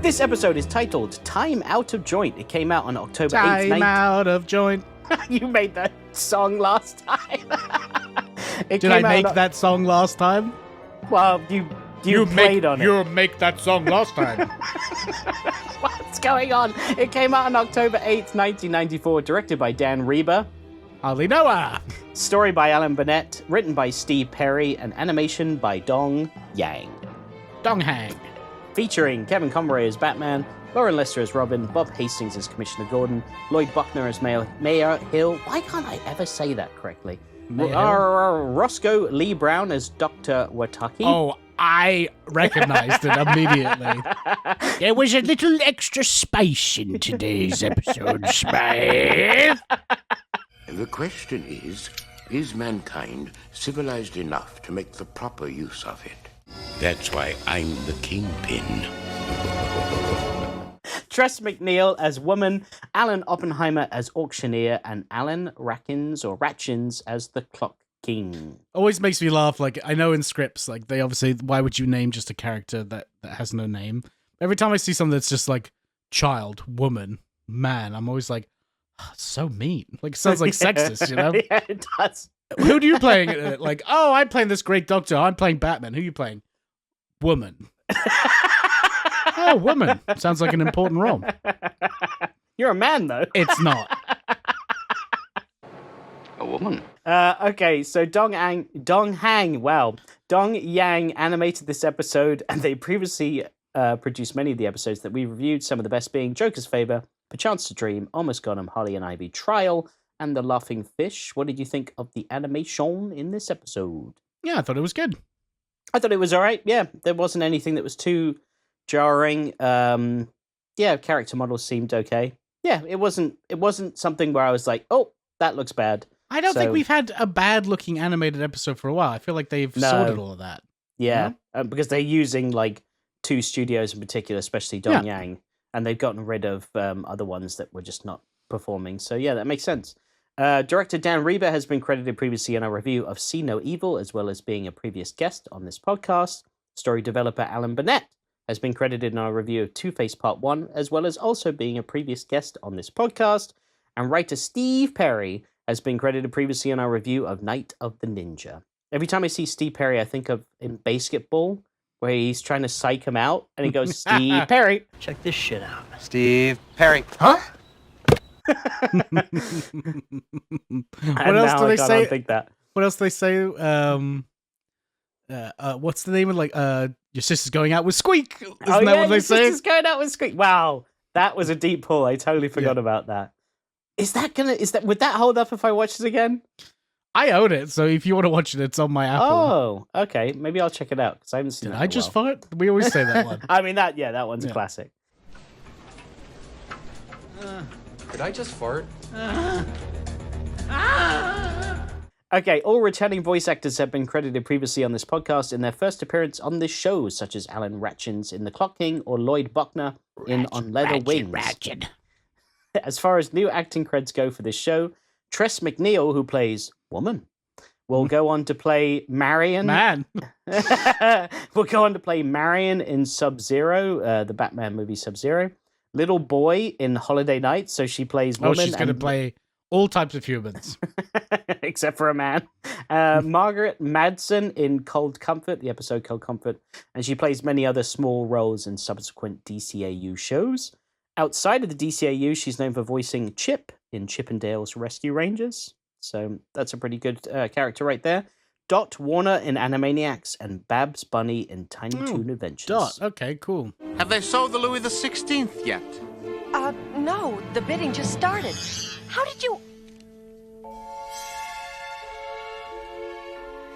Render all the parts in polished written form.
This episode is titled Time Out of Joint. It came out on October 8th. Time out of joint. You made that song last time. Did I make that song last time? Well, you played on it. You make that song last time. What's going on? It came out on October 8th, 1994, directed by Dan Reber. Ali Noah. Story by Alan Burnett, written by Steve Perry, and animation by Dong Yang. Dong Hang. Featuring Kevin Conroy as Batman, Lauren Lester as Robin, Bob Hastings as Commissioner Gordon, Lloyd Buckner as Mayor Hill. Why can't I ever say that correctly? Roscoe Lee Brown as Dr. Wataki. Oh, I recognized it immediately. There was a little extra space in today's episode, Smith. The question is mankind civilized enough to make the proper use of it? That's why I'm the kingpin. Tress MacNeille as Woman, Alan Oppenheimer as Auctioneer, and Alan Ratchins as the Clock King. Always makes me laugh. Like, I know in scripts, like, they obviously, why would you name just a character that has no name? Every time I see something that's just like child, woman, man, I'm always like, oh, so mean. Like, it sounds like sexist, you know? Yeah, it does. Who do you playing? Like, oh, I'm playing this great doctor. I'm playing Batman. Who are you playing? Woman. Oh, woman. Sounds like an important role. You're a man, though. It's not. A woman? Okay, so Dong Yang animated this episode, and they previously produced many of the episodes that we reviewed, some of the best being Joker's Favor, Perchance to Dream, Almost Got 'Em, Holly and Ivy Trial, and The Laughing Fish. What did you think of the animation in this episode? Yeah, I thought it was good. I thought it was all right. Yeah, there wasn't anything that was too jarring. Character models seemed okay. Yeah, it wasn't something where I was like, oh, that looks bad. I don't think we've had a bad-looking animated episode for a while. I feel like they've sorted all of that. Yeah, because they're using like two studios in particular, especially Dong Yang, and they've gotten rid of other ones that were just not performing. So yeah, that makes sense. Director Dan Reber has been credited previously in our review of See No Evil, as well as being a previous guest on this podcast. Story developer Alan Burnett has been credited in our review of Two-Face Part 1, as well as also being a previous guest on this podcast. And writer Steve Perry has been credited previously in our review of Night of the Ninja. Every time I see Steve Perry, I think of in Basketball, where he's trying to psych him out, and he goes, Steve Perry. Check this shit out. Steve Perry. Huh? What else do they say? Think that. What else do they say? What's the name of your sister's going out with Squeak? Isn't that what they say? Sister's going out with Squeak. Wow, that was a deep pull. I totally forgot about that. Would that hold up if I watch it again? I own it, so if you want to watch it, it's on my Apple. Oh, okay. Maybe I'll check it out because I haven't seen it. Did I just fart? We always say that one. I mean that one's a classic. Did I just fart? Okay, all returning voice actors have been credited previously on this podcast in their first appearance on this show, such as Alan Ratchins in The Clock King or Lloyd Buckner in On Leather Wings. As far as new acting creds go for this show, Tress MacNeille, who plays Woman, will go on to play Marion. Man. Will go on to play Marion in Sub-Zero, the Batman movie Sub-Zero. Little Boy in Holiday Night, so she plays Woman. Oh, she's going to play all types of humans. Except for a man. Margaret Madsen in Cold Comfort, the episode Cold Comfort, and she plays many other small roles in subsequent DCAU shows. Outside of the DCAU, she's known for voicing Chip in Chip and Dale's Rescue Rangers. So that's a pretty good character right there. Dot Warner in Animaniacs and Babs Bunny in Tiny Toon Adventures. Dot, okay, cool. Have they sold the Louis XVI yet? No, the bidding just started. How did you...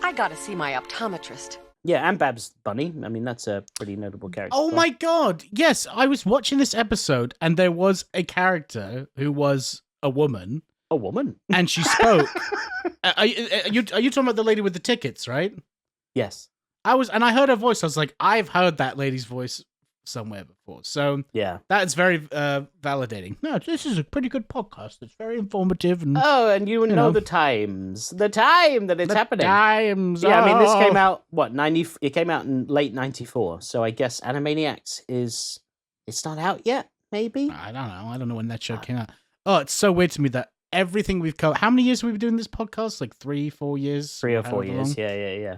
I gotta see my optometrist. Yeah, and Babs Bunny. I mean, that's a pretty notable character. Oh my god, yes, I was watching this episode and there was a character who was a woman. A woman? And she spoke. Are you talking about the lady with the tickets, right? Yes. I heard her voice. I was like, I've heard that lady's voice somewhere before. So yeah, that's very validating. No, this is a pretty good podcast. It's very informative. And, and you know the time that it's happening. Times. Yeah, I mean, this came out, it came out in late 94. So I guess Animaniacs is It's not out yet, maybe? I don't know. I don't know when that show came out. Oh, it's so weird to me that everything we've covered... How many years have we been doing this podcast? Like 3-4 years? 3 or 4 however years. long? Yeah.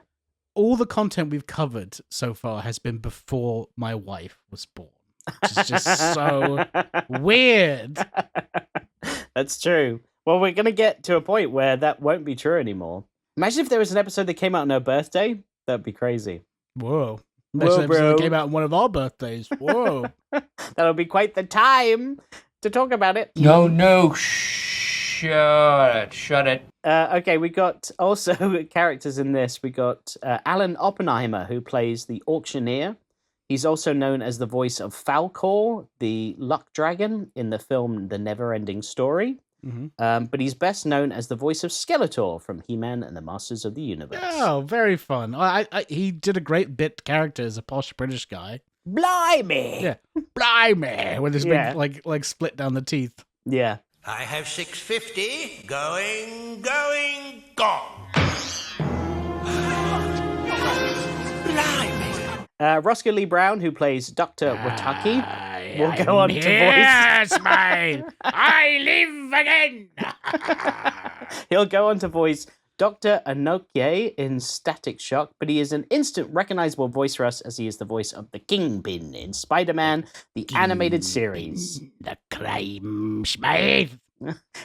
All the content we've covered so far has been before my wife was born. Which is just so weird. That's true. Well, we're going to get to a point where that won't be true anymore. Imagine if there was an episode that came out on her birthday. That'd be crazy. Whoa. Whoa, Next episode bro. came out on one of our birthdays. Whoa. That'll be quite the time to talk about it. No, shut it. Okay, we got also characters in this. We got Alan Oppenheimer, who plays the auctioneer. He's also known as the voice of Falkor, the luck dragon, in the film The Never-Ending Story. Mm-hmm. But he's best known as the voice of Skeletor from He-Man and the Masters of the Universe. Oh, very fun. He did a great bit character as a posh British guy. Blimey! Yeah. Blimey! With his Yeah. big, like split down the teeth. Yeah. I have 650 going, gone. Blimey. Roscoe Lee Brown, who plays Dr. Wataki, will go on to voice... Yes, mate! I live again! He'll go on to voice Dr. Anokie in Static Shock, but he is an instant recognizable voice for us as he is the voice of the Kingpin in Spider-Man, the animated series. The crime smith.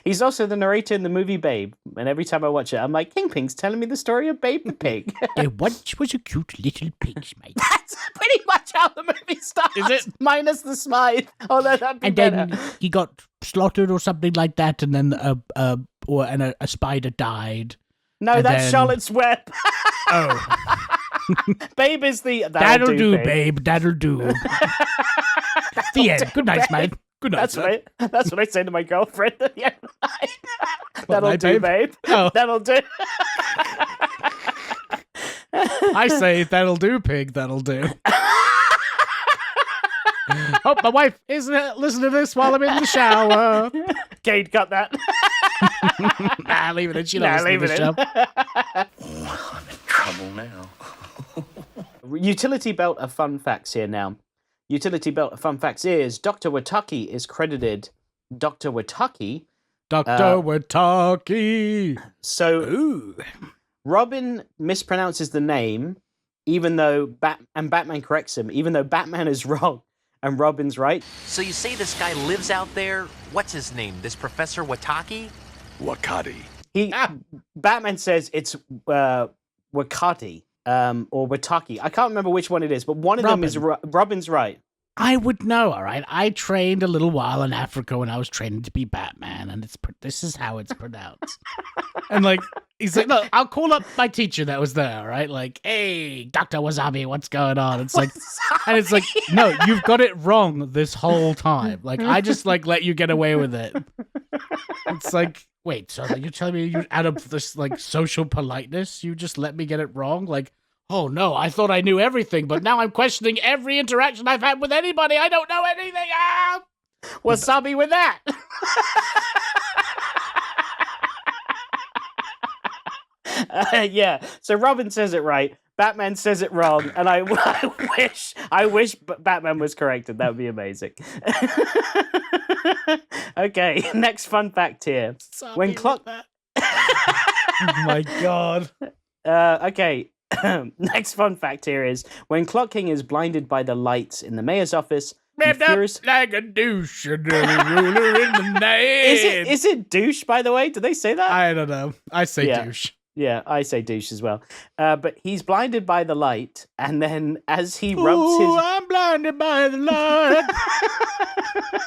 He's also the narrator in the movie Babe, and every time I watch it, I'm like, Kingpin's telling me the story of Babe the Pig. There once was a cute little pig, mate. That's pretty much how the movie starts. Is it? Minus the Smythe. Although that'd be And better. then he got slaughtered or something like that, and then a spider died. No, and that's then- Charlotte's Web. Oh. Babe is the... That'll do, babe. That'll do. The end. Good night, mate. Good night, sir. That's what I say to my girlfriend at the end of the night. That'll night, do, babe? babe. Oh. That'll do. I say, that'll do, pig. That'll do. Oh, my wife isn't listening to this while I'm in the shower. Kate, cut that. Nah, leave it in. She Nah, knows leave it in. I'm in trouble now. Utility belt of fun facts here now. Utility belt of fun facts is Dr. Wataki is credited Dr. Wataki. Dr. Wataki. So Ooh. Robin mispronounces the name, even though Batman corrects him, even though Batman is wrong and Robin's right. So you say this guy lives out there? What's his name? This Professor Wataki? Wakati. Batman says it's Wakati or Wataki. I can't remember which one it is, but one of them is Robin's right. I would know, all right? I trained a little while in Africa when I was training to be Batman, and this is how it's pronounced. And, like, he's like, look, I'll call up my teacher that was there, all right? Like, hey, Dr. Wasabi, what's going on? It's like, and it's like, no, you've got it wrong this whole time. Like, I just, like, let you get away with it. It's like, wait, so you're telling me you out of this, like, social politeness, you just let me get it wrong? Like, oh no, I thought I knew everything, but now I'm questioning every interaction I've had with anybody. I don't know anything. Ah! Wasabi with that. Yeah, so Robin says it right, Batman says it wrong, and I wish Batman was corrected. That would be amazing. Okay, next fun fact here. When clock... Oh my god. Okay, next fun fact here is when Clock King is blinded by the lights in the mayor's office, he fears... like a douche and a ruler in the night. Is it douche, by the way? Did they say that? I don't know. I say Yeah. douche. Yeah, I say douche as well. But he's blinded by the light, and then as he rubs his... I'm blinded by the light.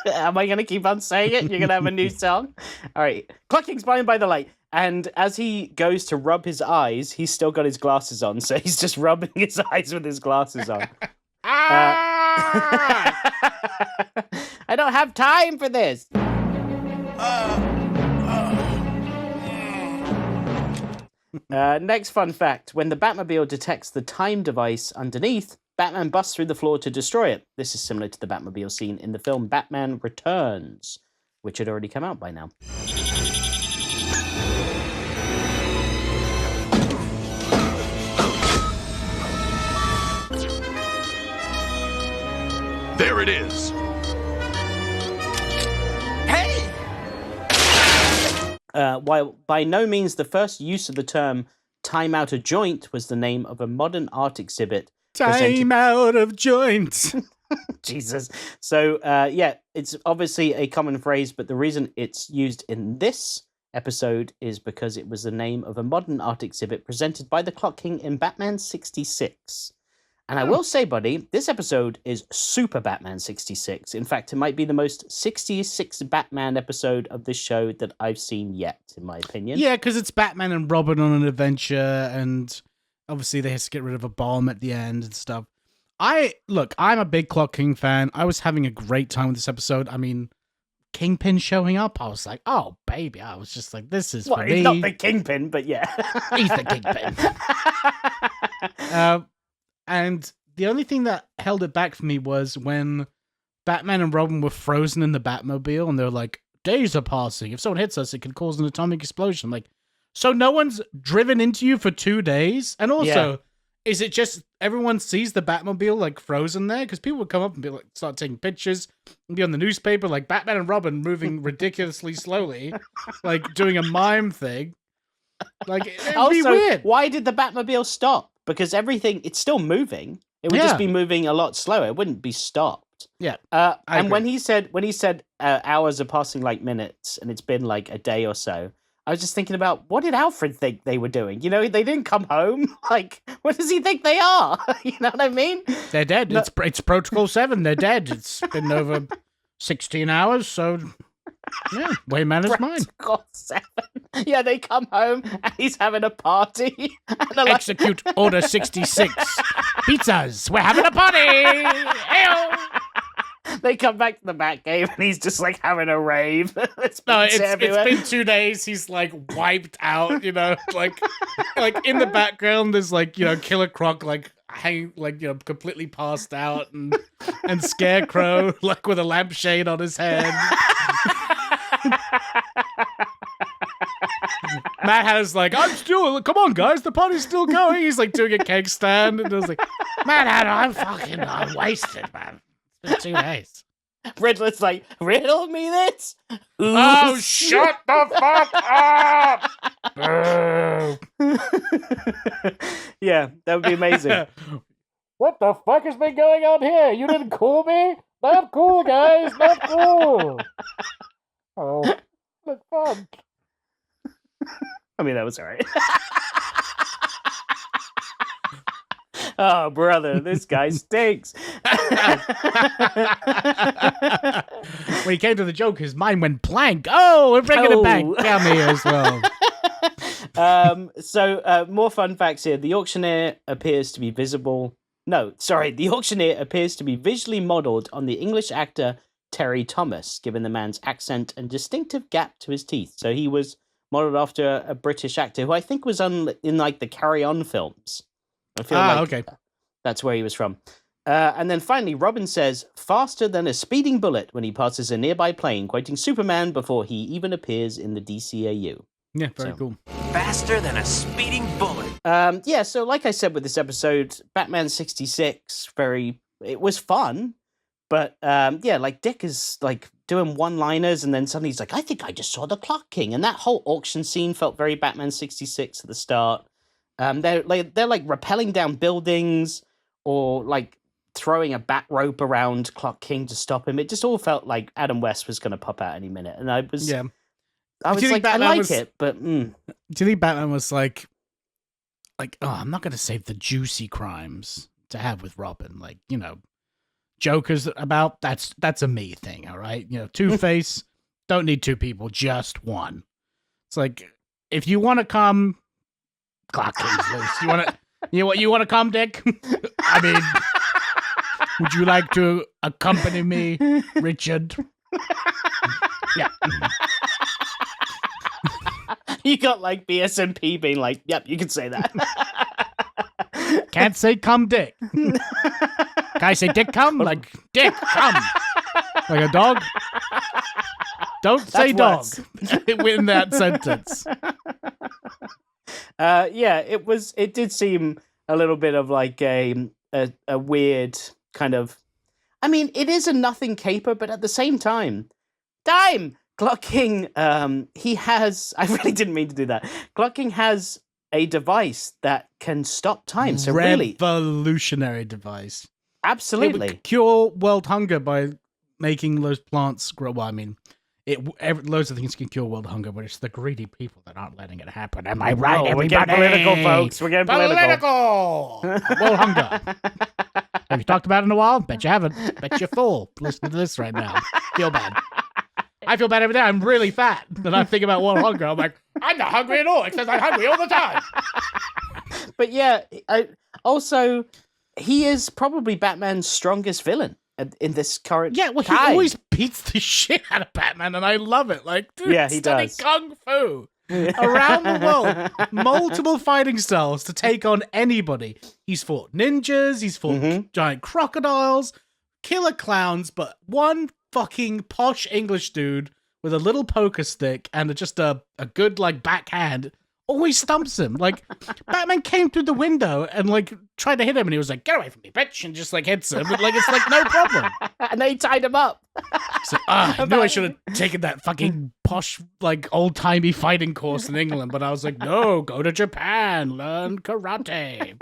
Am I going to keep on saying it? You're going to have a new song? All right. Clock King's blinded by the light, and as he goes to rub his eyes, he's still got his glasses on, so he's just rubbing his eyes with his glasses on. I don't have time for this. Next fun fact. When the Batmobile detects the time device underneath, Batman busts through the floor to destroy it. This is similar to the Batmobile scene in the film Batman Returns, which had already come out by now. There it is. While by no means the first use of the term time out of joint was the name of a modern art exhibit. Time out of joint. Jesus. So, yeah, it's obviously a common phrase, but the reason it's used in this episode is because it was the name of a modern art exhibit presented by the Clock King in Batman 66. And I will say, buddy, this episode is super Batman 66. In fact, it might be the most 66 Batman episode of this show that I've seen yet, in my opinion. Yeah, because it's Batman and Robin on an adventure, and obviously they have to get rid of a bomb at the end and stuff. I'm a big Clock King fan. I was having a great time with this episode. I mean, Kingpin showing up, I was like, oh, baby. I was just like, this is for me. He's not the Kingpin, but yeah. He's the Kingpin. And the only thing that held it back for me was when Batman and Robin were frozen in the Batmobile, and they're like, days are passing. If someone hits us, it could cause an atomic explosion. I'm like, so no one's driven into you for 2 days? And also, is it just everyone sees the Batmobile like frozen there? Because people would come up and be like, start taking pictures and be on the newspaper, like Batman and Robin moving ridiculously slowly, like doing a mime thing. Like, it'd be weird. Why did the Batmobile stop? Because it's still moving. It would just be moving a lot slower. It wouldn't be stopped. Yeah. And when he said hours are passing like minutes, and it's been like a day or so, I was just thinking about, what did Alfred think they were doing? You know, they didn't come home. Like, what does he think they are? You know what I mean? They're dead. No. It's Protocol 7. They're dead. It's been over 16 hours, so yeah, Wayman is mine. Protocol 7. Yeah, they come home and he's having a party. And Execute Order 66. Pizzas. We're having a party. Hey-o. They come back to the Batcave and he's just like having a rave. It's been 2 days. He's like wiped out, you know, like in the background there's like, you know, Killer Croc like hanging, like, you know, completely passed out, and Scarecrow like with a lampshade on his head. Mad Hatter's like, come on guys, the party's still going. He's like doing a keg stand, and I was like, Mad Hatter, I'm wasted, man. It's been 2 days. Riddler's like, riddle me this? Oh, shut the fuck up! Yeah, that would be amazing. What the fuck has been going on here? You didn't call me? Not cool, guys. Not cool. Oh, look fun. I mean, that was all right. Oh, brother, this guy stinks. When he came to the joke, his mind went blank. Oh, we're bringing it back. Cameo as well. So, more fun facts here. The auctioneer appears to be the auctioneer appears to be visually modelled on the English actor Terry Thomas, given the man's accent and distinctive gap to his teeth. So he was modelled after a British actor who I think was in like the Carry On films. I feel like that's where he was from. And then finally, Robin says, faster than a speeding bullet when he passes a nearby plane, quoting Superman before he even appears in the DCAU. Yeah, very cool. Faster than a speeding bullet. Yeah, so like I said with this episode, Batman 66, it was fun, but yeah, like Dick is like doing one-liners, and then suddenly he's like, I think I just saw the Clock King, and that whole auction scene felt very Batman 66 at the start. They're like rappelling down buildings, or like throwing a bat rope around Clock King to stop him. It just all felt like Adam West was going to pop out any minute, and I was like, I like it, but do you think Batman was like, oh, I'm not going to save the juicy crimes to have with Robin, like, you know, Joker's about that's a me thing, all right? You know, Two-Face, don't need two people, just one. It's like, if you want to come, Clock King's loose. You want to come, Dick? I mean, would you like to accompany me, Richard? Yeah. You got like BSMP being like, yep, you can say that. Can't say come, Dick. Can I say Dick come? Like, Dick come. Like a dog? Don't say dog in that sentence. Yeah, it did seem a little bit of like a weird kind of, I mean, it is a nothing caper, but at the same time, Clock King, he has. I really didn't mean to do that. Clock King has a device that can stop time. So really, revolutionary device. Absolutely, it would cure world hunger by making those plants grow. Well, I mean, loads of things can cure world hunger, but it's the greedy people that aren't letting it happen. Am I right, everybody? We're getting political, folks. We're getting political. World hunger. Have you talked about it in a while? Bet you haven't. Bet you're full. Listen to this right now. Feel bad. I feel bad every day. I'm really fat. Then I think about world hunger. I'm like, I'm not hungry at all, except I'm hungry all the time. But yeah, also, he is probably Batman's strongest villain in this current Yeah, well, he time. always beats the shit out of Batman, and I love it. Like, dude, Yeah, he study does. kung fu around the world. Multiple fighting styles to take on anybody. He's fought ninjas, he's fought giant crocodiles, killer clowns, but one fucking posh English dude with a little poker stick and just a good, like, backhand always stumps him. Like, Batman came through the window and, like, tried to hit him, and he was like, get away from me, bitch, and just, like, hits him. Like, it's, like, no problem. And they tied him up. So, I knew I should have taken that fucking posh, like, old-timey fighting course in England, but I was like, no, go to Japan, learn karate.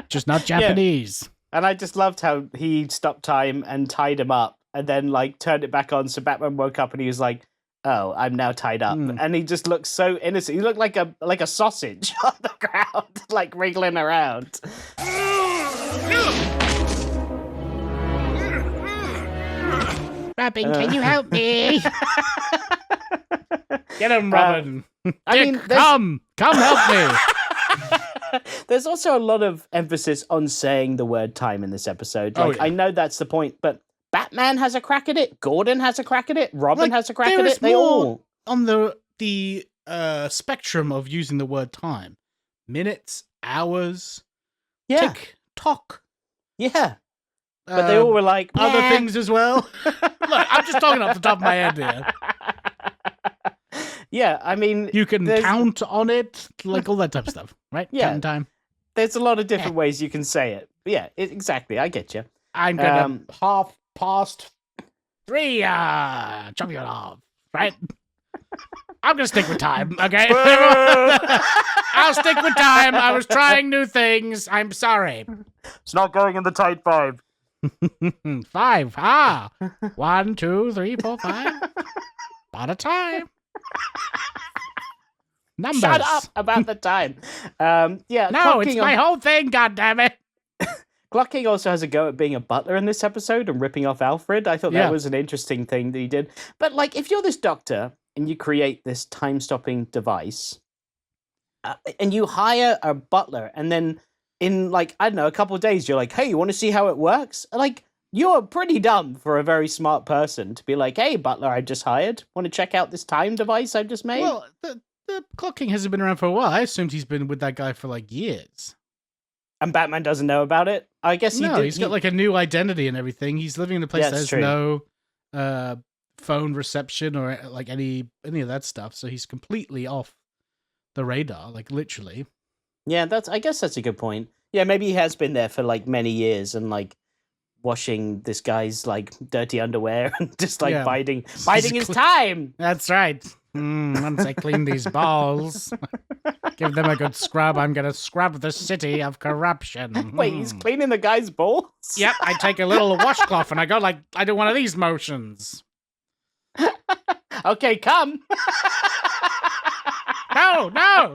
Just not Japanese. And I just loved how he stopped time and tied him up and then, like, turned it back on. So Batman woke up and he was like, oh, I'm now tied up. And he just looked so innocent. He looked like a sausage on the ground, like, wriggling around. Robin, can you help me? Get him, Robin. I mean, come help me. There's also a lot of emphasis on saying the word time in this episode. Like, I know that's the point, but Batman has a crack at it. Gordon has a crack at it. Robin has a crack at it. They all on the spectrum of using the word time. Minutes, hours, tick-tock. Yeah. But they all were like, other things as well. Look, I'm just talking off the top of my head here. Yeah, I mean, you can count on it, like all that type of stuff, right? Yeah. Counting time. There's a lot of different ways you can say it. But yeah, exactly. I get you. I'm gonna half past 3, chop you off, right? I'm gonna stick with time, okay? I'll stick with time. I was trying new things. I'm sorry. It's not going in the tight 5. 5. 1, 2, 3, 4, 5. About a time. Numbers. Shut up about the time. Yeah. No, it's my whole thing, goddammit. Clock King also has a go at being a butler in this episode and ripping off Alfred. I thought that was an interesting thing that he did. But, like, if you're this doctor and you create this time-stopping device and you hire a butler and then in, like, I don't know, a couple of days, you're like, hey, you want to see how it works? Like, you're pretty dumb for a very smart person to be like, hey, butler, I just hired. Want to check out this time device I just made? Well, the Clock King hasn't been around for a while. I assumed he's been with that guy for, like, years. And Batman doesn't know about it? I guess he's got, like, a new identity and everything. He's living in a place that has no phone reception or, like, any of that stuff. So he's completely off the radar, like, literally. Yeah, I guess that's a good point. Yeah, maybe he has been there for, like, many years and, like, washing this guy's, like, dirty underwear and just, like, biding his time. That's right. Once I clean these balls, give them a good scrub, I'm going to scrub the city of corruption. Wait, he's cleaning the guy's balls? Yep, I take a little washcloth and I go like, I do one of these motions. Okay, come. No.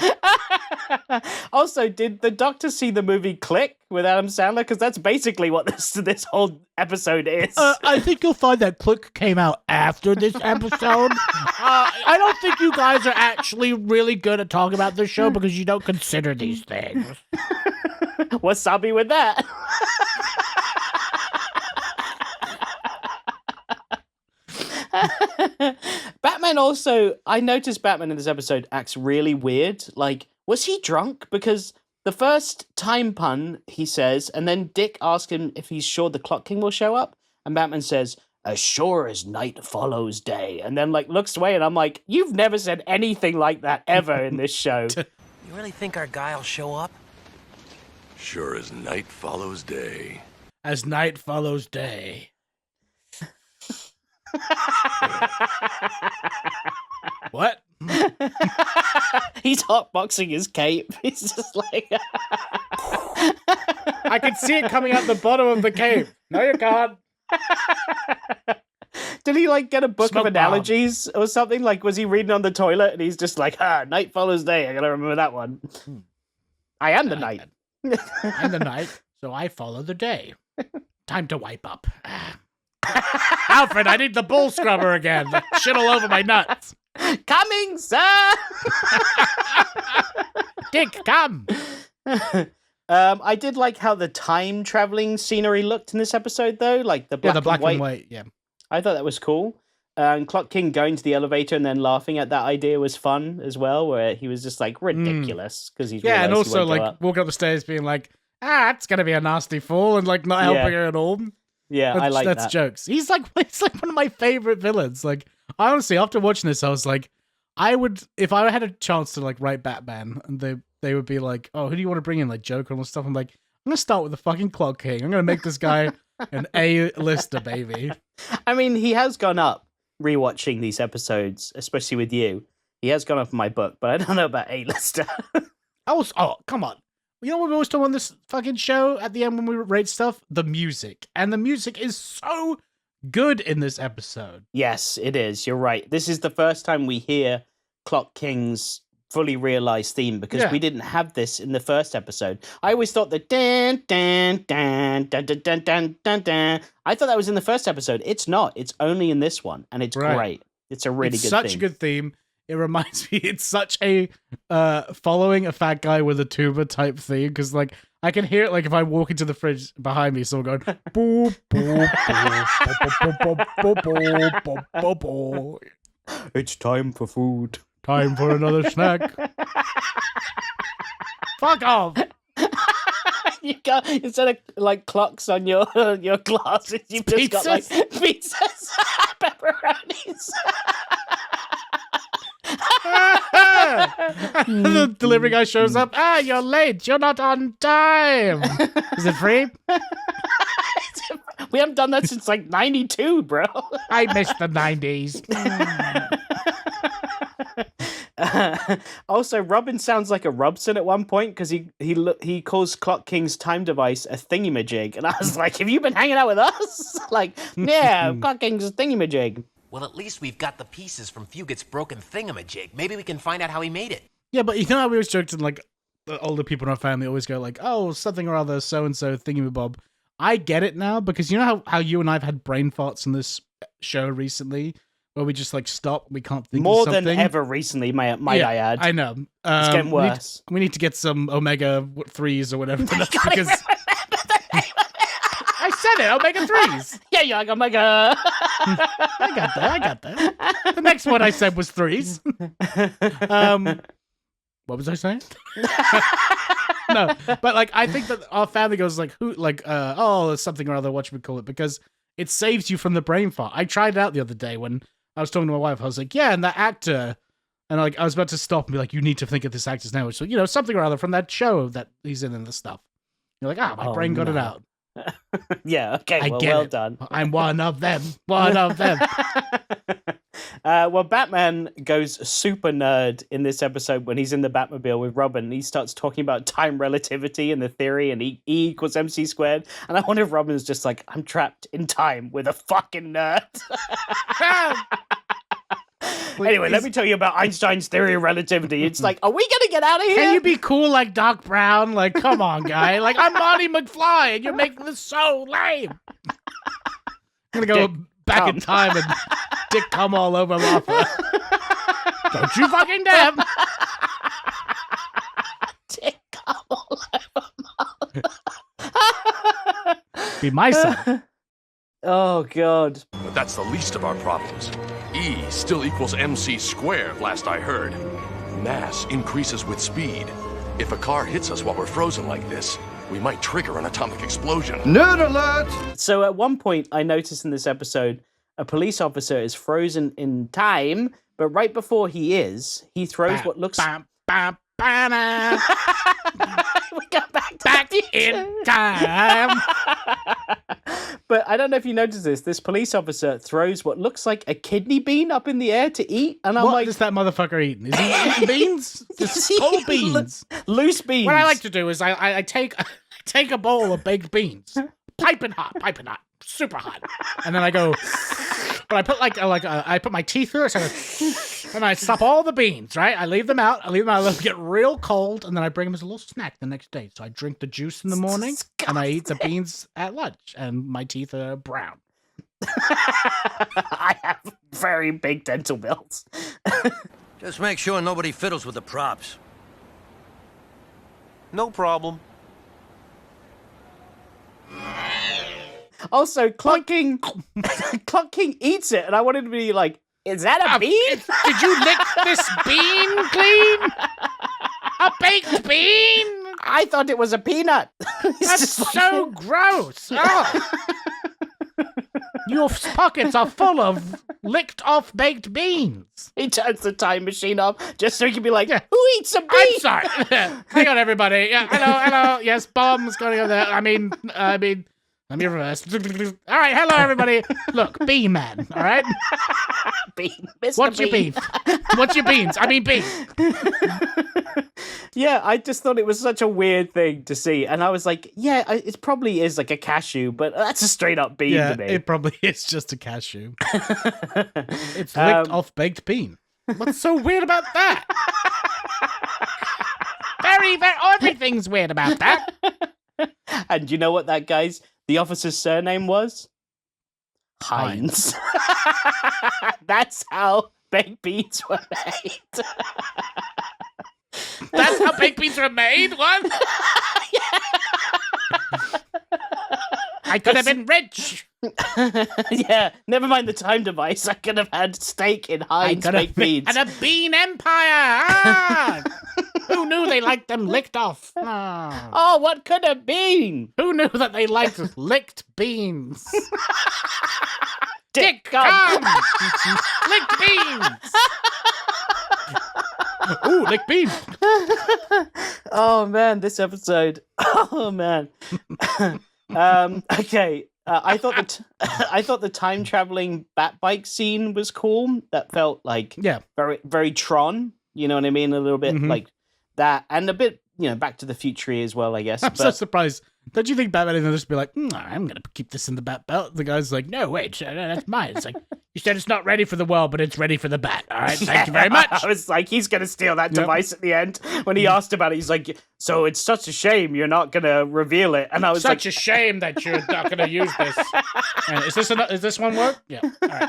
Also, did the Doctor see the movie Click with Adam Sandler? Because that's basically what this whole episode is. I think you'll find that Click came out after this episode. I don't think you guys are actually really good at talking about this show because you don't consider these things. Wasabi with that. Batman also, I noticed Batman in this episode acts really weird. Like, was he drunk? Because the first time pun he says, and then Dick asks him if he's sure the Clock King will show up, and Batman says, as sure as night follows day, and then, like, looks away, and I'm like, you've never said anything like that ever in this show. You really think our guy will show up? Sure as night follows day. As night follows day. What? He's hotboxing his cape. He's just like... I can see it coming out the bottom of the cape. No, you can't. Did he like get a book Smoke of analogies or something? Like, was he reading on the toilet and he's just like, night follows day. I gotta remember that one. I am the night. I'm the night, so I follow the day. Time to wipe up. Alfred, I need the bull scrubber again. Shit all over my nuts. Coming, sir! Dick, come! I did like how the time traveling scenery looked in this episode, though. Like the black, and white. Yeah. I thought that was cool. And Clock King going to the elevator and then laughing at that idea was fun as well, where he was just like ridiculous because he's and realised he also won't go like up. walking up the stairs being like, it's gonna be a nasty fall, and like not helping her at all. Yeah, I like that's that. jokes. He's like one of my favorite villains. Like honestly, after watching this, I was like, I would if I had a chance to like write Batman, and they would be like, oh, who do you want to bring in, like Joker and all this stuff? I'm like, I'm gonna start with the fucking Clock King. I'm gonna make this guy an A-lister, baby. I mean, he has gone up rewatching these episodes, especially with you. He has gone up in my book, but I don't know about A-lister. Oh, come on. You know what we always talk on this fucking show at the end when we rate stuff? The music. And the music is so good in this episode. Yes, it is. You're right. This is the first time we hear Clock King's fully realized theme because we didn't have this in the first episode. I always thought that dan dan dan dan dan dan dan dan dan. I thought that was in the first episode. It's not. It's only in this one, and it's great. It's a really good theme. Such a good theme. It reminds me, it's such a following a fat guy with a tuba type theme because like I can hear it like if I walk into the fridge behind me, someone going boop boop boop boop boop boop boop. It's time for food. Time for another snack. Fuck off. You got instead of like clocks on your glasses, you've just got like pizzas, pepperonis. The delivery guy shows up. You're late. You're not on time. Is it free? We haven't done that since like '92, bro. I miss the '90s. Also, Robin sounds like a Robson at one point because he calls Clock King's time device a thingamajig, and I was like, "Have you been hanging out with us?" Like, yeah, Clock King's a thingamajig. Well, at least we've got the pieces from Fugit's broken thingamajig. Maybe we can find out how he made it. Yeah, but you know how we always joked and like the older people in our family always go like, "Oh, something or other, so and so thingamabob." I get it now because you know how you and I've had brain farts in this show recently. Where we just like stop, we can't think more of something. than ever recently, might I add. I know. It's getting worse. We need to get some omega 3s or whatever. Because I said it, omega 3s. Yeah, like omega. I got that. The next one I said was 3s. What was I saying? No, but like I think that our family goes like something or other, whatchamacallit, because it saves you from the brain fart. I tried it out the other day when I was talking to my wife. I was like, yeah, and that actor, and like I was about to stop and be like, you need to think of this actor's name, so something or other from that show that he's in and the stuff. You're like, my brain got it out. Yeah, okay, well done. I'm one of them. One of them. Well, Batman goes super nerd in this episode when he's in the Batmobile with Robin. He starts talking about time relativity and the theory and E equals MC squared. And I wonder if Robin's just like, I'm trapped in time with a fucking nerd. Anyway, let me tell you about Einstein's theory of relativity. It's like, are we going to get out of here? Can you be cool like Doc Brown? Like, come on, guy. Like, I'm Marty McFly, and you're making this so lame. I'm going to go back in time and dick come all over Martha. Don't you fucking dare. Dick come all over Martha. Be my son. Oh, God. But that's the least of our problems. E still equals MC squared, last I heard. Mass increases with speed. If a car hits us while we're frozen like this, we might trigger an atomic explosion. Nerd alert! So at one point, I noticed in this episode, a police officer is frozen in time, but right before he throws what looks... Banner. We got back in time. But I don't know if you noticed this. This police officer throws what looks like a kidney bean up in the air to eat, and I'm What like, is that motherfucker eating? Is he eating beans? Just whole beans. Loose beans. What I like to do is I take a bowl of baked beans, piping hot, super hot, and then I go. But I put I put my teeth through it, and I stop all the beans. Right, I leave them out. I let them get real cold, and then I bring them as a little snack the next day. So I drink the juice in the morning, and I eat the beans at lunch, and my teeth are brown. I have very big dental bills. Just make sure nobody fiddles with the props. No problem. Also, Clunking eats it, and I wanted to be like, is that a bean? Did you lick this bean clean? A baked bean? I thought it was a peanut. That's so gross. Oh. Your pockets are full of licked off baked beans. He turns the time machine off just so he can be like, Yeah. who eats a bean? I'm sorry. Hang on, everybody. Yeah, hello. Yes, bomb's going to go there. I mean, let me reverse. All right, hello, everybody. Look, bean man, all right? Bean. Mr. What's your Bean. beef? What's your beans? I mean, bean. Yeah, I just thought it was such a weird thing to see. And I was like, yeah, it probably is like a cashew, but that's a straight up bean Yeah, to me. it probably is just a cashew. It's licked off baked bean. What's so weird about that? Very, everything's weird about that. And you know what that guy's, the officer's surname was? Heinz. That's how baked beans were made. That's how baked beans are made? What? I could have been rich. Yeah, never mind the time device. I could have had steak in Heinz baked beans. And a bean empire. Ah! Who knew they liked them licked off? Ah. Oh, what could have been? Who knew that they liked licked beans? Dick, come! Licked beans! Ooh, licked beans! Oh man, this episode. Oh man. Okay. I thought the time traveling bat bike scene was cool. That felt like very very Tron. You know what I mean? A little bit like that, and a bit Back to the Future as well. I guess. I'm so surprised. Don't you think Batman will just be like, I'm going to keep this in the bat belt? The guy's like, no, wait, that's mine. It's like, you said it's not ready for the world, but it's ready for the bat. All right, thank you very much. I was like, he's going to steal that device at the end. When he asked about it, he's like, so it's such a shame you're not going to reveal it. And I was such a shame that you're not going to use this. Is this one work? Yeah. All right.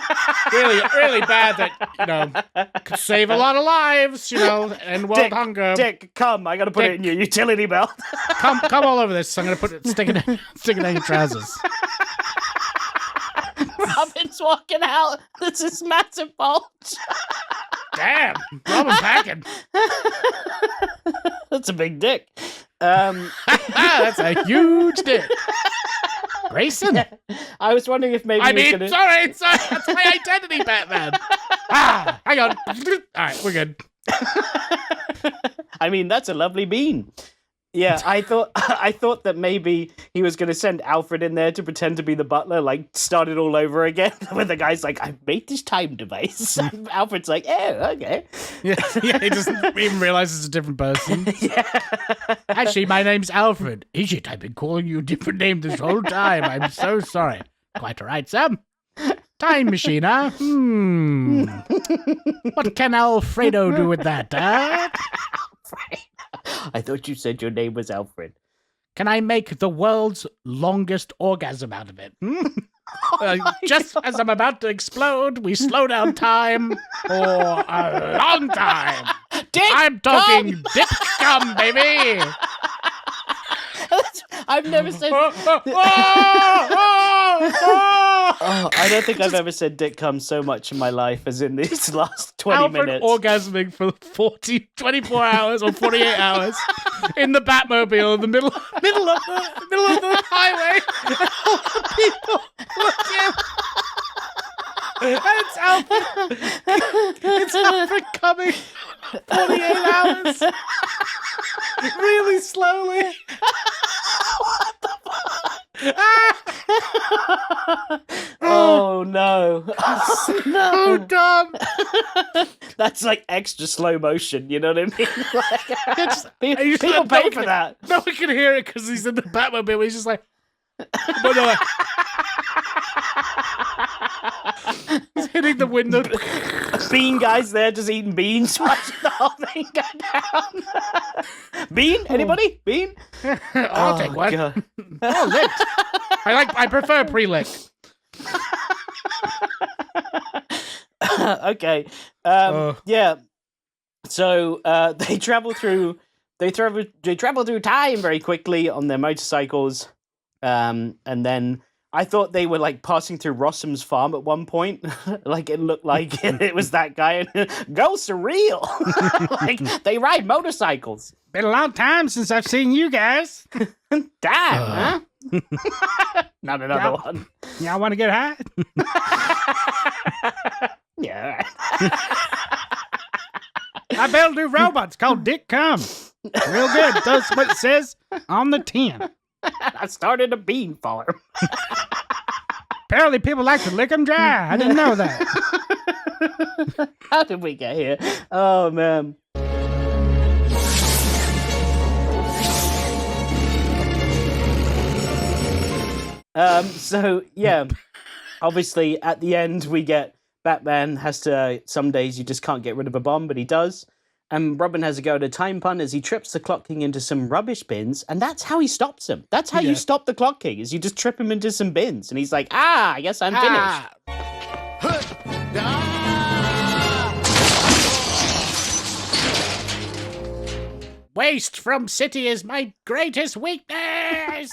Really bad that, could save a lot of lives, and world hunger. Dick, come. I got to put it in your utility belt. Come all over this. I'm going to stick it in your trousers. Robin's walking out. This is massive bulge. Damn, Robin packing. That's a big dick. That's a huge dick. Grayson. Yeah. I was wondering if maybe sorry, that's my identity, Batman. Hang on. All right, we're good. I mean, that's a lovely bean. Yeah, I thought that maybe he was going to send Alfred in there to pretend to be the butler, like start it all over again. When the guy's like, "I've made this time device," Alfred's like, "Oh, okay." Yeah, he doesn't even realize it's a different person. Yeah. Actually, my name's Alfred. Idiot, I've been calling you a different name this whole time. I'm so sorry. Quite all right, Sam. Time machine, huh? What can Alfredo do with that, huh? I thought you said your name was Alfred. Can I make the world's longest orgasm out of it? Just as I'm about to explode, we slow down time for a long time. I'm talking dick cum, baby. I've never said. I don't think I've ever said "dick cum" so much in my life as in these last 20 Alfred minutes. Orgasming for 24 hours or 48 hours in the Batmobile in the middle of the highway. And all the people look at him. It's Alfred. It's Alfred coming 48 hours. Really slowly. What the fuck? Oh no. So dumb. That's like extra slow motion, you know what I mean? Like, It's, people pay for that. No one can hear it because he's in the Batmobile. He's just like, but no, he's hitting the window. Bean guy's there just eating beans, watching the whole thing go down. Bean? Anybody? Bean? I'll take one. God. Oh, licked. I prefer pre-licked. Okay. Yeah. So they travel through time very quickly on their motorcycles. And then I thought they were like passing through Rossum's farm at one point. Like it looked like it was that guy. Go surreal. Like they ride motorcycles. Been a long time since I've seen you guys. Damn, huh? Not another one. Y'all want to get high? Yeah. I built a new robot. It's called Dick Cum. Real good. Does what it says on the tin. I started a bean farm. Apparently people like to lick them dry. I didn't know that. How did we get here? Oh, man. So, yeah. Obviously, at the end, we get Batman has to... Some days you just can't get rid of a bomb, but he does. And Robin has a go at a time pun as he trips the Clock King into some rubbish bins, and that's how he stops him. That's how you stop the Clock King, is you just trip him into some bins, and he's like, I guess I'm finished. Waste from city is my greatest weakness.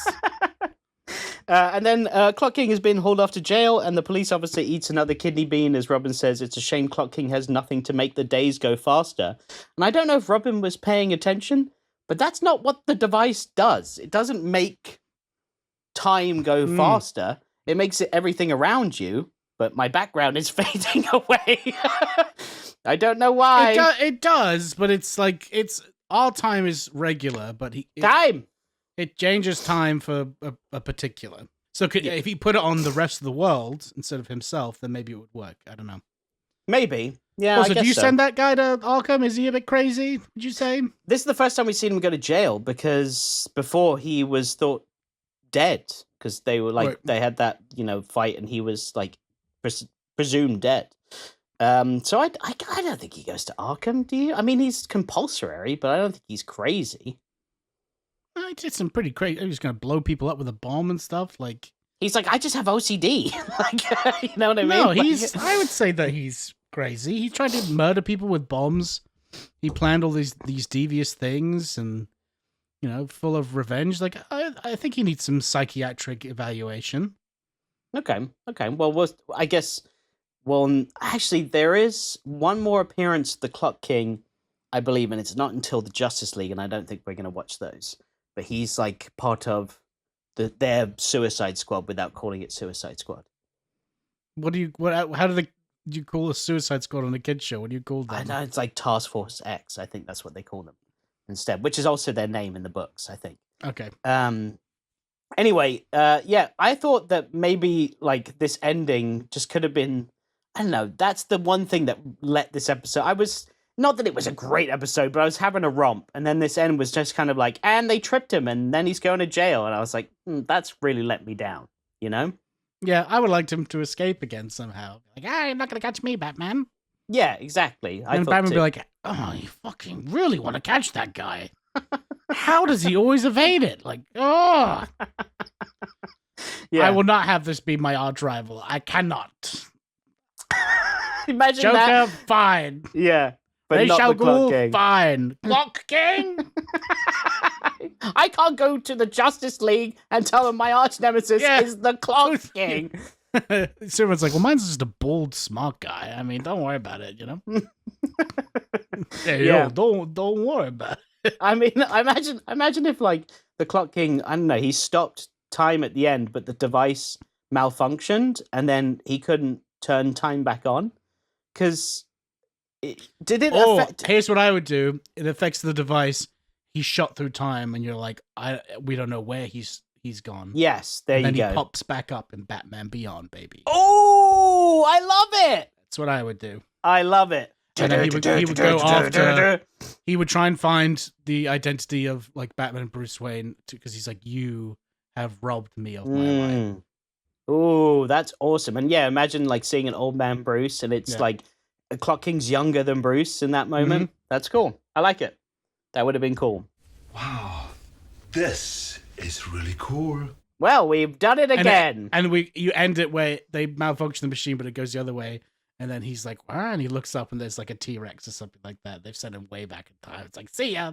And then Clock King has been hauled off to jail, and the police officer eats another kidney bean as Robin says it's a shame Clock King has nothing to make the days go faster. And I don't know if Robin was paying attention, but that's not what the device does. It doesn't make time go faster. It makes it everything around you, but my background is fading away. I don't know why. It does, but it's like, all time is regular, but time! It changes time for a particular. So if he put it on the rest of the world instead of himself, then maybe it would work. I don't know. Maybe. Yeah, also, I guess do you so. send that guy to Arkham? Is he a bit crazy, would you say? This is the first time we've seen him go to jail, because before he was thought dead, because they were like, they had that, fight, and he was like presumed dead. So I don't think he goes to Arkham, do you? I mean, he's compulsory, but I don't think he's crazy. I did some pretty crazy. He was going to blow people up with a bomb and stuff. Like he's like, I just have OCD. Like, you know what I mean? No, Like, I would say that he's crazy. He tried to murder people with bombs. He planned all these devious things, and full of revenge. Like I think he needs some psychiatric evaluation. Okay. Well, I guess. Well, actually, there is one more appearance of the Clock King, I believe, and it's not until the Justice League, and I don't think we're going to watch those. But he's like part of their Suicide Squad without calling it Suicide Squad. How do you call a Suicide Squad on a kids show? What do you call them? I know, it's like Task Force X. I think that's what they call them instead, which is also their name in the books, I think. Okay. Anyway, yeah, I thought that maybe like this ending just could have been. I don't know. That's the one thing that let this episode. Not that it was a great episode, but I was having a romp, and then this end was just kind of like, and they tripped him, and then he's going to jail, and I was like, that's really let me down, Yeah, I would like him to escape again somehow. Like, you're not going to catch me, Batman. Yeah, exactly. And Batman would be like, oh, you fucking really want to catch that guy. How does he always evade it? Like, oh. Yeah. I will not have this be my arch rival. I cannot. Imagine Joker, that. Fine. Yeah. But They not shall the Clock go, King. fine. Clock King? I can't go to the Justice League and tell them my arch nemesis is the Clock King. Superman's like, well, mine's just a bald, smart guy. I mean, don't worry about it, Hey, yo, don't worry about it. I mean, imagine if like the Clock King, I don't know, he stopped time at the end, but the device malfunctioned, and then he couldn't turn time back on? Because did it Or affect? here's what I would do: it affects the device. He's shot through time, and you're like, we don't know where he's gone. Yes, there and you then go. he pops back up in Batman Beyond, baby. Oh, I love it. That's what I would do. I love it. And then he would go after. He would try and find the identity of like Batman and Bruce Wayne because he's like, you have robbed me of my life. Oh, that's awesome. And yeah, imagine like seeing an old man Bruce, and it's like Clock King's younger than Bruce in that moment. That's cool. I like it. That would have been cool. Wow, this is really cool. Well, we've done it again. And you end it where they malfunction the machine, but it goes the other way. And then he's like, wow, and he looks up and there's like a T-Rex or something like that. They've sent him way back in time. It's like, see ya.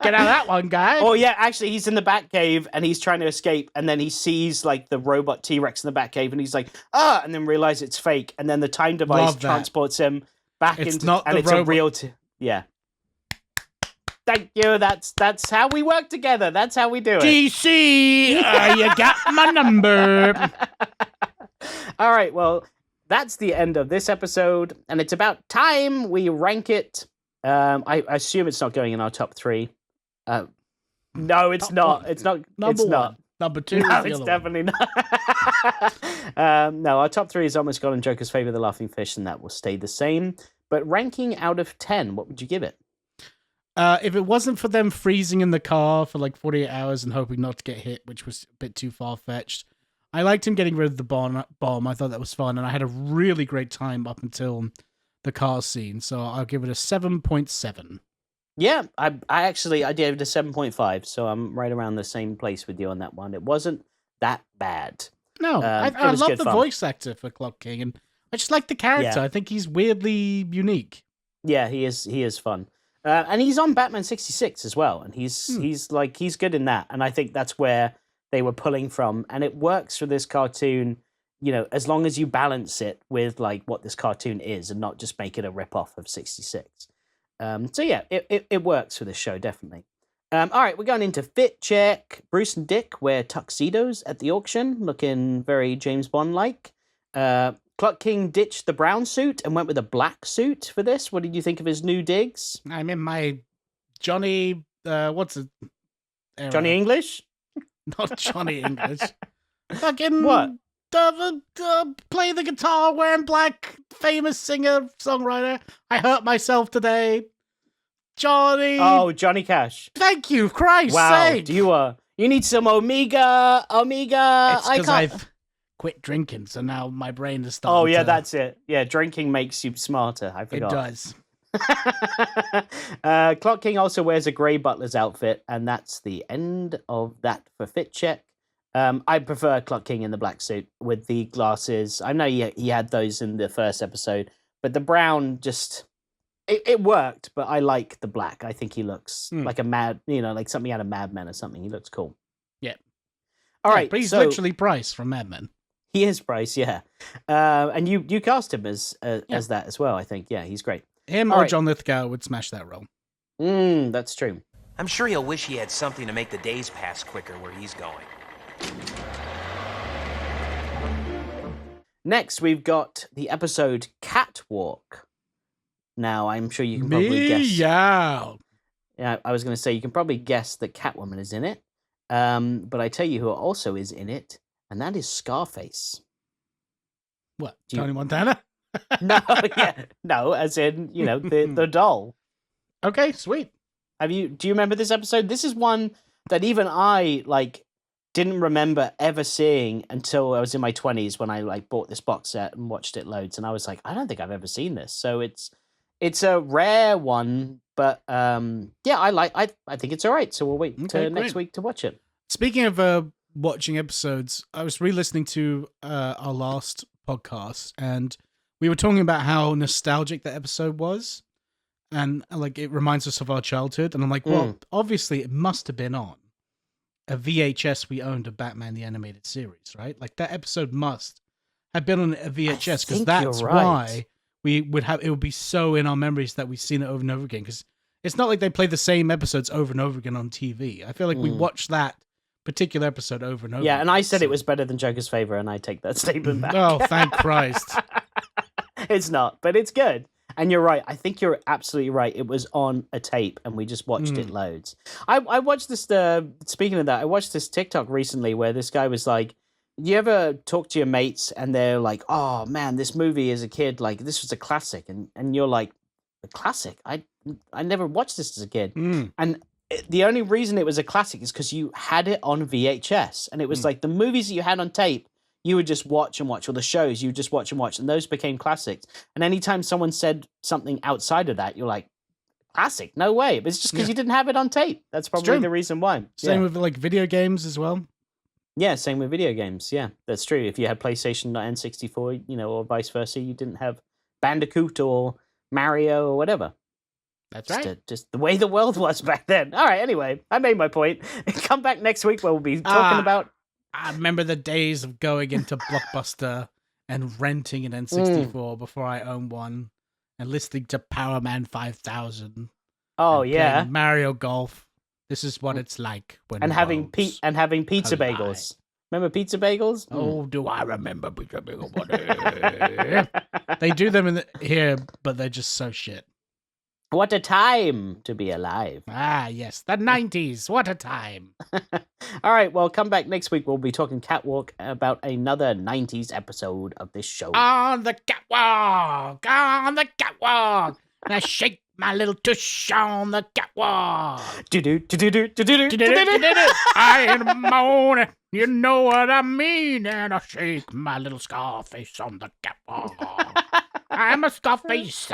Get out of that one, guy. Oh, yeah, actually, he's in the Batcave and he's trying to escape. And then he sees like the robot T-Rex in the Batcave and he's like, and then realizes it's fake. And then the time device transports him back into and it's a real yeah. Thank you. That's how we work together. That's how we do it. DC, you got my number. All right, well, that's the end of this episode, and it's about time we rank it. I assume it's not going in our top 3. No, it's not. It's not. It's not. Number 2. No, it's definitely not. No, our top 3 is Almost Gone and Joker's Favor, The Laughing Fish, and that will stay the same. But ranking out of 10, what would you give it? If it wasn't for them freezing in the car for like 48 hours and hoping not to get hit, which was a bit too far-fetched, I liked him getting rid of the bomb. I thought that was fun, and I had a really great time up until the car scene. So I'll give it a 7.7. Yeah, I gave it a 7.5, so I'm right around the same place with you on that one. It wasn't that bad. No, I love the voice actor for Clock King, and I just like the character. Yeah. I think he's weirdly unique. Yeah, he is fun. And he's on Batman 66 as well, and he's good in that. And I think that's where they were pulling from, and it works for this cartoon. You know, as long as you balance it with like what this cartoon is, and not just make it a rip-off of 66. So yeah, it works for this show definitely. All right, we're going into Fit Check. Bruce and Dick wear tuxedos at the auction, looking very James Bond-like. Clock King ditched the brown suit and went with a black suit for this. What did you think of his new digs? I'm in my Johnny, what's it? Era. Johnny English? Not Johnny English. Fucking what? Play the guitar, wearing black, famous singer, songwriter. I hurt myself today. Johnny. Oh, Johnny Cash. Thank you, Christ sake. You need some Omega. It's because I've quit drinking, so now my brain is starting. Oh yeah, that's it. Yeah, drinking makes you smarter. I forgot. It does. Clock King also wears a grey butler's outfit, and that's the end of that for Fit Check. I prefer Clock King in the black suit with the glasses. I know he had those in the first episode, but the brown just it worked. But I like the black. I think he looks like a like something out of Mad Men or something. He looks cool. Yeah. All right, but he's literally Bryce from Mad Men. He is Bryce, yeah. And you cast him as that as well, I think. Yeah, he's great. Him or John Lithgow would smash that role. That's true. I'm sure he'll wish he had something to make the days pass quicker where he's going. Next, we've got the episode Catwalk. Now, I'm sure you can probably guess. Yeah, I was going to say, you can probably guess that Catwoman is in it. But I tell you who also is in it, and that is Scarface. What, Tony Montana? No, as in, the doll. Okay, sweet. Do you remember this episode? This is one that even I, didn't remember ever seeing until I was in my 20s when I, bought this box set and watched it loads, and I was like, I don't think I've ever seen this. So it's a rare one, but, I think it's all right. So we'll wait till next week to watch it. Speaking of watching episodes, I was re-listening to our last podcast, and we were talking about how nostalgic that episode was, and it reminds us of our childhood. And I'm like, well, obviously it must have been on a VHS we owned of Batman the Animated Series, right? That episode must have been on a VHS, because that's why we would have it would be so in our memories that we've seen it over and over again. Because it's not like they play the same episodes over and over again on TV. I feel like we watched that particular episode over and over. Yeah, and I said so- it was better than Joker's Favor, and I take that statement back. Oh, thank Christ. It's not, but it's good. And you're right. I think you're absolutely right. It was on a tape, and we just watched it loads. I watched this. Speaking of that, I watched this TikTok recently where this guy was like, "You ever talk to your mates and they're like, oh man, this movie as a kid, like this was a classic,' and you're like, a classic? I never watched this as a kid, and the only reason it was a classic is because you had it on VHS, and it was like the movies that you had on tape. You would just watch and watch, or the shows you would just watch and watch, and those became classics. And anytime someone said something outside of that, you're like, classic? No way. But it's just because you didn't have it on tape. That's probably the reason why. Same with like video games as well. Yeah, same with video games. Yeah, that's true. If you had PlayStation, not N64, or vice versa, you didn't have Bandicoot or Mario or whatever. That's Just the way the world was back then. All right, anyway, I made my point. Come back next week where we'll be talking about... I remember the days of going into Blockbuster and renting an N64 before I owned one and listening to Power Man 5000. Oh, and yeah. playing Mario Golf. This is what it's like when having worlds having pizza collide. bagels. Remember pizza bagels? Oh, do I remember pizza bagels? They do them here, but they're just so shit. What a time to be alive. Ah, yes. The 90s. What a time. All right, well, come back next week. We'll be talking Catwalk about another 90s episode of this show. On the catwalk. On the catwalk. And I shake my little tush on the catwalk. I ain't a moaning. You know what I mean. And I shake my little Scarface on the catwalk. I'm a Scarface.